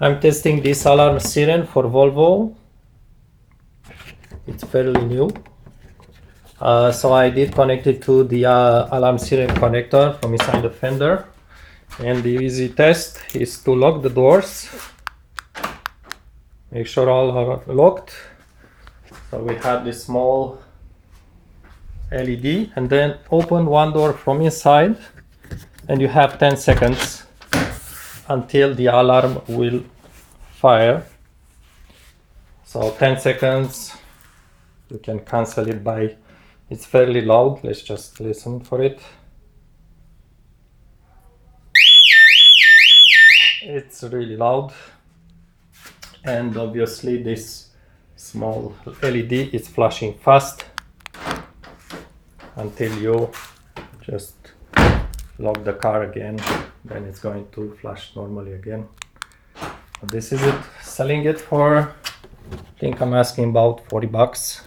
I'm testing this alarm siren for Volvo. It's fairly new. So I did connect it to the alarm siren connector from inside the fender. And the easy test is to lock the doors. Make sure all are locked. So we have this small LED, and then open one door from inside, and you have 10 seconds until the alarm will fire. So 10 seconds, you can cancel it by, it's fairly loud, let's just listen for it. It's really loud, and obviously this small LED is flashing fast until you just lock the car again, then it's going to flash normally again. This is it. Selling it for, I think I'm asking about $40.